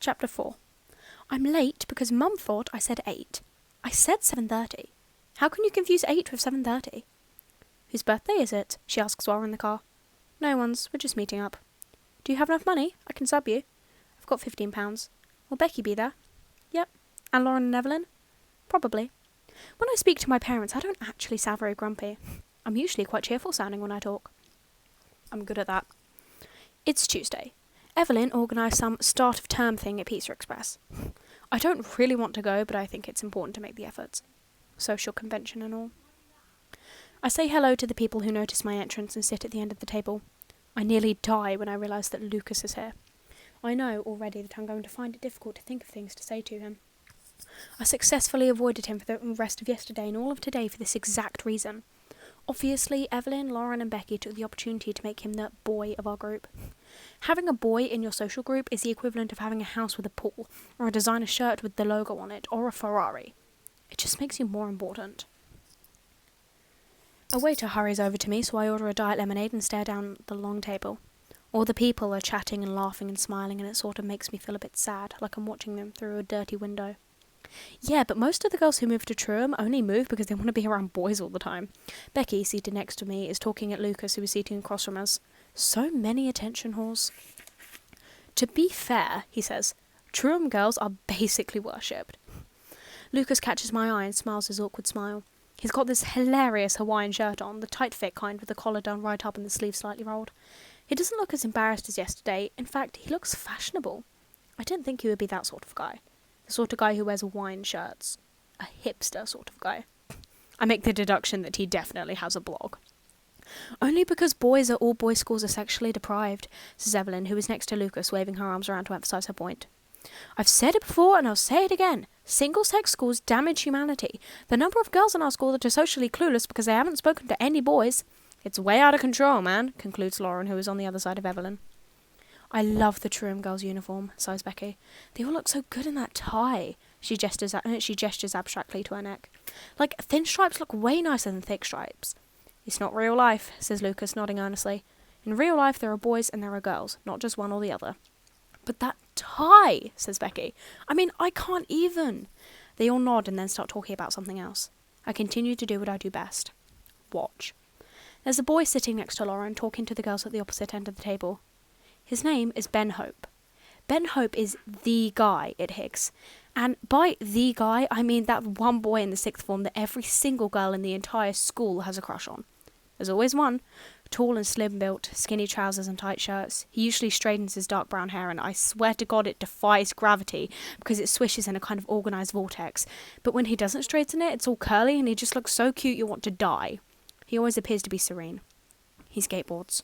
Chapter 4. I'm late because Mum thought I said 8. I said 7:30. How can you confuse 8 with 7:30? Whose birthday is it? She asks while we're in the car. No one's. We're just meeting up. Do you have enough money? I can sub you. I've got £15. Will Becky be there? Yep. And Lauren and Evelyn? Probably. When I speak to my parents, I don't actually sound very grumpy. I'm usually quite cheerful sounding when I talk. I'm good at that. It's Tuesday. Evelyn organised some start-of-term thing at Pizza Express. I don't really want to go, but I think it's important to make the effort. Social convention and all. I say hello to the people who notice my entrance and sit at the end of the table. I nearly die when I realise that Lucas is here. I know already that I'm going to find it difficult to think of things to say to him. I successfully avoided him for the rest of yesterday and all of today for this exact reason. Obviously, Evelyn, Lauren and Becky took the opportunity to make him the boy of our group. Having a boy in your social group is the equivalent of having a house with a pool, or a designer shirt with the logo on it, or a Ferrari. It just makes you more important. A waiter hurries over to me, so I order a diet lemonade and stare down the long table. All the people are chatting and laughing and smiling, and it sort of makes me feel a bit sad, like I'm watching them through a dirty window. Yeah, but most of the girls who move to Truham only move because they want to be around boys all the time. Becky, seated next to me, is talking at Lucas, who is sitting across from us. So many attention whores. To be fair, he says, Truham girls are basically worshipped. Lucas catches my eye and smiles his awkward smile. He's got this hilarious Hawaiian shirt on, the tight-fit kind with the collar done right up and the sleeves slightly rolled. He doesn't look as embarrassed as yesterday. In fact, he looks fashionable. I didn't think he would be that sort of guy. The sort of guy who wears Hawaiian shirts. A hipster sort of guy. I make the deduction that he definitely has a blog. Only because boys at all boys' schools are sexually deprived, says Evelyn, who is next to Lucas, waving her arms around to emphasise her point. I've said it before and I'll say it again. Single-sex schools damage humanity. The number of girls in our school that are socially clueless because they haven't spoken to any boys. It's way out of control, man, concludes Lauren, who is on the other side of Evelyn. I love the Truham girls' uniform, sighs Becky. They all look so good in that tie. She gestures abstractly to her neck. Like, thin stripes look way nicer than thick stripes. It's not real life, says Lucas, nodding earnestly. In real life, there are boys and there are girls, not just one or the other. But that tie, says Becky. I mean, I can't even. They all nod and then start talking about something else. I continue to do what I do best. Watch. There's a boy sitting next to Lauren, talking to the girls at the opposite end of the table. His name is Ben Hope. Ben Hope is the guy at Higgs. And by the guy, I mean that one boy in the sixth form that every single girl in the entire school has a crush on. There's always one. Tall and slim-built, skinny trousers and tight shirts. He usually straightens his dark brown hair, and I swear to God it defies gravity because it swishes in a kind of organised vortex. But when he doesn't straighten it, it's all curly and he just looks so cute you want to die. He always appears to be serene. He skateboards.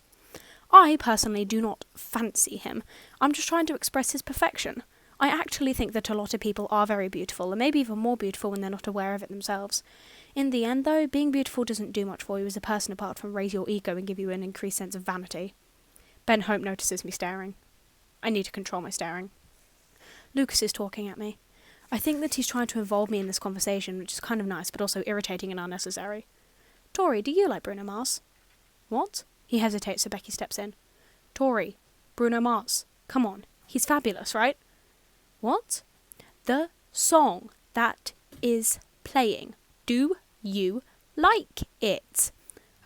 I, personally, do not fancy him. I'm just trying to express his perfection. I actually think that a lot of people are very beautiful, and maybe even more beautiful when they're not aware of it themselves. In the end, though, being beautiful doesn't do much for you as a person apart from raise your ego and give you an increased sense of vanity. Ben Hope notices me staring. I need to control my staring. Lucas is talking at me. I think that he's trying to involve me in this conversation, which is kind of nice, but also irritating and unnecessary. Tori, do you like Bruno Mars? What? He hesitates, so Becky steps in. Tori, Bruno Mars. Come on, he's fabulous, right? What? The song that is playing. Do you like it?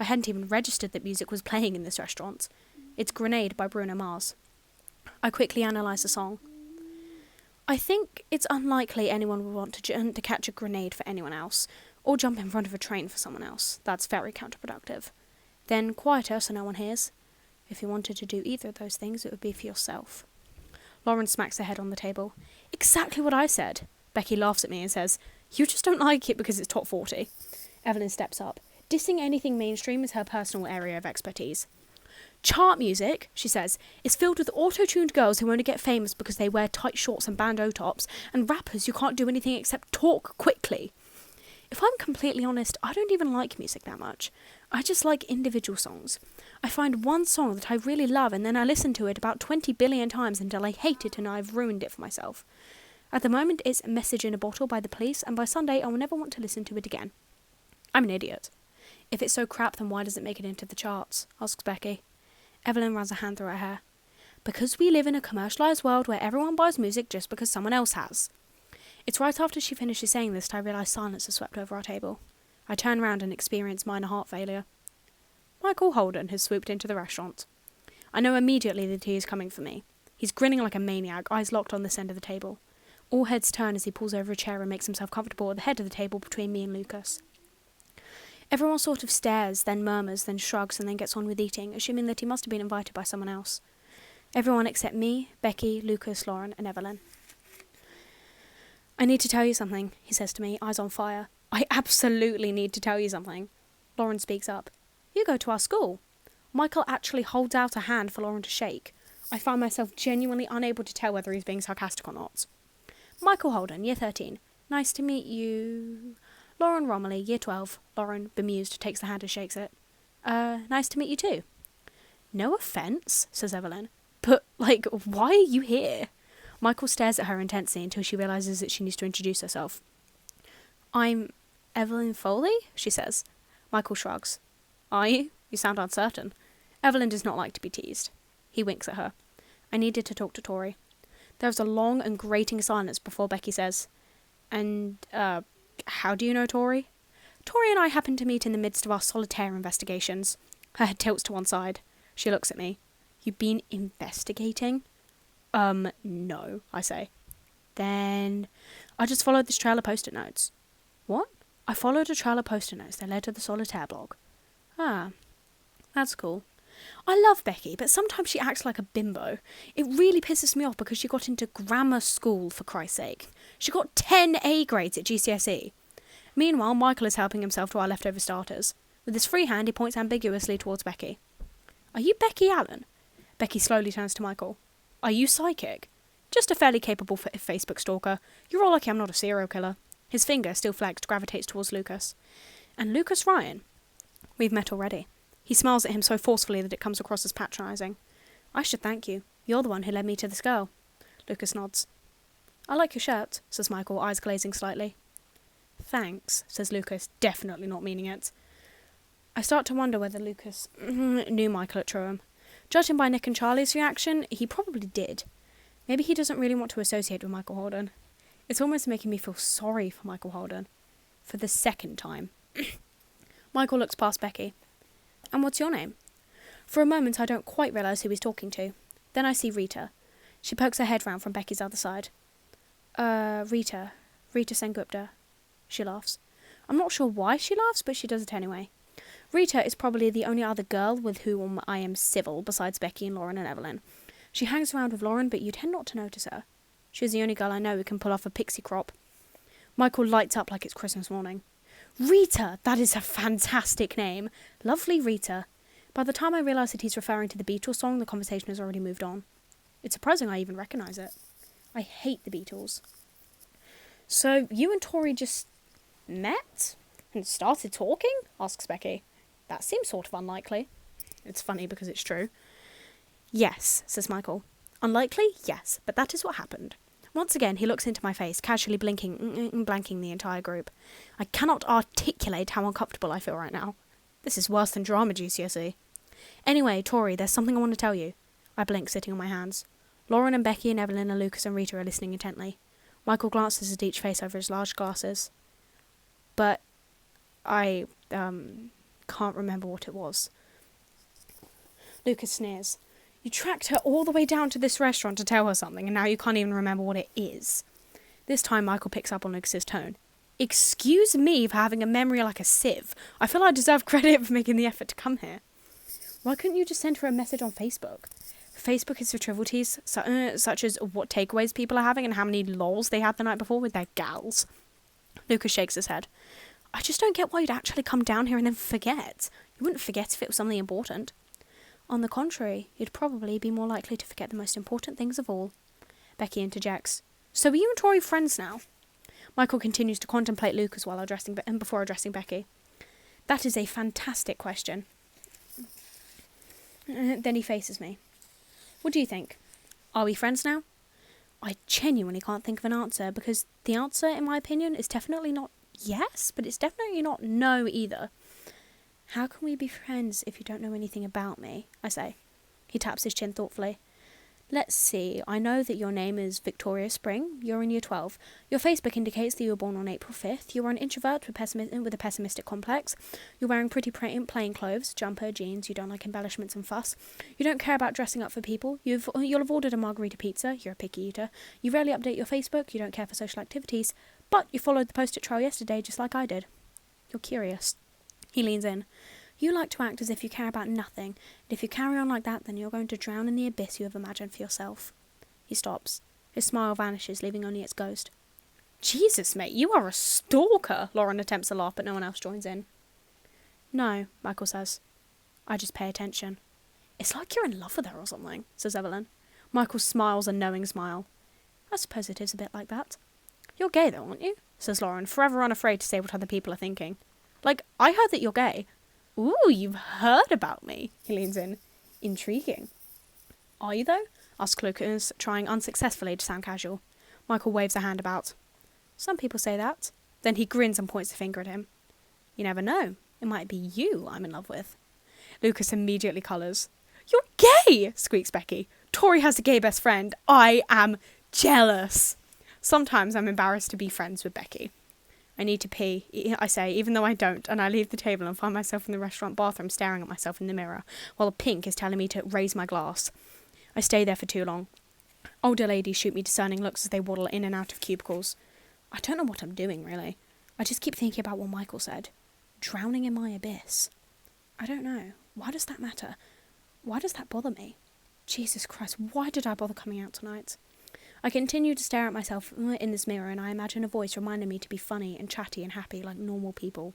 I hadn't even registered that music was playing in this restaurant. It's Grenade by Bruno Mars. I quickly analyse the song. I think it's unlikely anyone would want to catch a grenade for anyone else, or jump in front of a train for someone else. That's very counterproductive. Then quieter so no one hears. If you wanted to do either of those things, it would be for yourself. Lauren smacks her head on the table. Exactly what I said. Becky laughs at me and says, You just don't like it because it's top 40. Evelyn steps up. Dissing anything mainstream is her personal area of expertise. Chart music, she says, is filled with auto-tuned girls who only get famous because they wear tight shorts and bandeau tops, and rappers who can't do anything except talk quickly. If I'm completely honest, I don't even like music that much. I just like individual songs. I find one song that I really love and then I listen to it about 20 billion times until I hate it and I've ruined it for myself. At the moment it's Message in a Bottle by The Police, and by Sunday I will never want to listen to it again. I'm an idiot. If it's so crap, then why does it make it into the charts? Asks Becky. Evelyn runs a hand through her hair. Because we live in a commercialised world where everyone buys music just because someone else has. It's right after she finishes saying this that I realise silence has swept over our table. I turn round and experience minor heart failure. Michael Holden has swooped into the restaurant. I know immediately that he is coming for me. He's grinning like a maniac, eyes locked on this end of the table. All heads turn as he pulls over a chair and makes himself comfortable at the head of the table between me and Lucas. Everyone sort of stares, then murmurs, then shrugs, and then gets on with eating, assuming that he must have been invited by someone else. Everyone except me, Becky, Lucas, Lauren, and Evelyn. I need to tell you something, he says to me, eyes on fire. I absolutely need to tell you something. Lauren speaks up. You go to our school. Michael actually holds out a hand for Lauren to shake. I find myself genuinely unable to tell whether he's being sarcastic or not. Michael Holden, year 13. Nice to meet you. Lauren Romilly, year 12. Lauren, bemused, takes the hand and shakes it. Nice to meet you too. No offence, says Evelyn. But, why are you here? Michael stares at her intensely until she realises that she needs to introduce herself. I'm Evelyn Foley, she says. Michael shrugs. Are you? You sound uncertain. Evelyn does not like to be teased. He winks at her. I needed to talk to Tori. There is a long and grating silence before Becky says, And, how do you know Tori? Tori and I happened to meet in the midst of our Solitaire investigations. Her head tilts to one side. She looks at me. You've been investigating? No, I say. Then I just followed this trail of post-it notes. What? I followed a trail of post-it notes that led to the Solitaire blog. Ah, that's cool. I love Becky, but sometimes she acts like a bimbo. It really pisses me off because she got into grammar school, for Christ's sake. She got 10 A grades at GCSE. Meanwhile, Michael is helping himself to our leftover starters. With his free hand, he points ambiguously towards Becky. Are you Becky Allen? Becky slowly turns to Michael. Are you psychic? Just a fairly capable Facebook stalker. You're all lucky I'm not a serial killer. His finger, still flexed, gravitates towards Lucas. And Lucas Ryan? We've met already. He smiles at him so forcefully that it comes across as patronising. I should thank you. You're the one who led me to this girl. Lucas nods. I like your shirt, says Michael, eyes glazing slightly. Thanks, says Lucas, definitely not meaning it. I start to wonder whether Lucas knew Michael at Troham. Judging by Nick and Charlie's reaction, he probably did. Maybe he doesn't really want to associate with Michael Holden. It's almost making me feel sorry for Michael Holden. For the second time. Michael looks past Becky. And what's your name? For a moment I don't quite realise who he's talking to. Then I see Rita. She pokes her head round from Becky's other side. Rita Sengupta. She laughs. I'm not sure why she laughs, but she does it anyway. Rita is probably the only other girl with whom I am civil besides Becky and Lauren and Evelyn. She hangs around with Lauren, but you tend not to notice her. She's the only girl I know who can pull off a pixie crop. Michael lights up like it's Christmas morning. Rita! That is a fantastic name. Lovely Rita. By the time I realise that he's referring to the Beatles song, the conversation has already moved on. It's surprising I even recognise it. I hate the Beatles. So, you and Tori just met? And started talking? Asks Becky. That seems sort of unlikely. It's funny because it's true. Yes, says Michael. Unlikely? Yes, but that is what happened. Once again, he looks into my face, casually blanking the entire group. I cannot articulate how uncomfortable I feel right now. This is worse than drama GCSE. Anyway, Tori, there's something I want to tell you. I blink, sitting on my hands. Lauren and Becky and Evelyn and Lucas and Rita are listening intently. Michael glances at each face over his large glasses. But I, can't remember what it was. Lucas sneers. You tracked her all the way down to this restaurant to tell her something, and now you can't even remember what it is. This time Michael picks up on Lucas's tone. Excuse me for having a memory like a sieve. I feel I deserve credit for making the effort to come here. Why couldn't you just send her a message on Facebook? Facebook is for trivialities, such as what takeaways people are having and how many lols they had the night before with their gals. Lucas shakes his head. I just don't get why you'd actually come down here and then forget. You wouldn't forget if it was something important. On the contrary, you'd probably be more likely to forget the most important things of all. Becky interjects. So are you and Tori friends now? Michael continues to contemplate Lucas before addressing Becky. That is a fantastic question. Then he faces me. What do you think? Are we friends now? I genuinely can't think of an answer, because the answer, in my opinion, is definitely not yes, but it's definitely not no either. How can we be friends if you don't know anything about me? I say. He taps his chin thoughtfully. Let's see, I know that your name is Victoria Spring. You're in year 12. Your Facebook indicates that you were born on April 5th. You're an introvert with a pessimistic complex. You're wearing pretty plain clothes, jumper, jeans. You don't like embellishments and fuss. You don't care about dressing up for people. You'll have ordered a margarita pizza. You're a picky eater. You rarely update your Facebook. You don't care for social activities. But you followed the post-it trail yesterday just like I did. You're curious. He leans in. You like to act as if you care about nothing, and if you carry on like that, then you're going to drown in the abyss you have imagined for yourself. He stops. His smile vanishes, leaving only its ghost. Jesus, mate, you are a stalker, Lauren attempts to laugh, but no one else joins in. No, Michael says. I just pay attention. It's like you're in love with her or something, says Evelyn. Michael smiles a knowing smile. I suppose it is a bit like that. You're gay though, aren't you? Says Lauren, forever unafraid to say what other people are thinking. Like, I heard that you're gay. Ooh, you've heard about me, he leans in. Intriguing. Are you, though? Asks Lucas, trying unsuccessfully to sound casual. Michael waves a hand about. Some people say that. Then he grins and points a finger at him. You never know. It might be you I'm in love with. Lucas immediately colours. You're gay, squeaks Becky. Tori has a gay best friend. I am jealous. Sometimes I'm embarrassed to be friends with Becky. I need to pee, I say, even though I don't, and I leave the table and find myself in the restaurant bathroom staring at myself in the mirror, while a pink is telling me to raise my glass. I stay there for too long. Older ladies shoot me discerning looks as they waddle in and out of cubicles. I don't know what I'm doing, really. I just keep thinking about what Michael said. Drowning in my abyss. I don't know. Why does that matter? Why does that bother me? Jesus Christ, why did I bother coming out tonight? I continue to stare at myself in this mirror, and I imagine a voice reminding me to be funny and chatty and happy like normal people.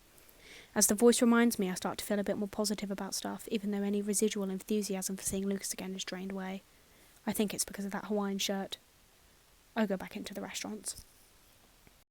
As the voice reminds me, I start to feel a bit more positive about stuff, even though any residual enthusiasm for seeing Lucas again is drained away. I think it's because of that Hawaiian shirt. I go back into the restaurant.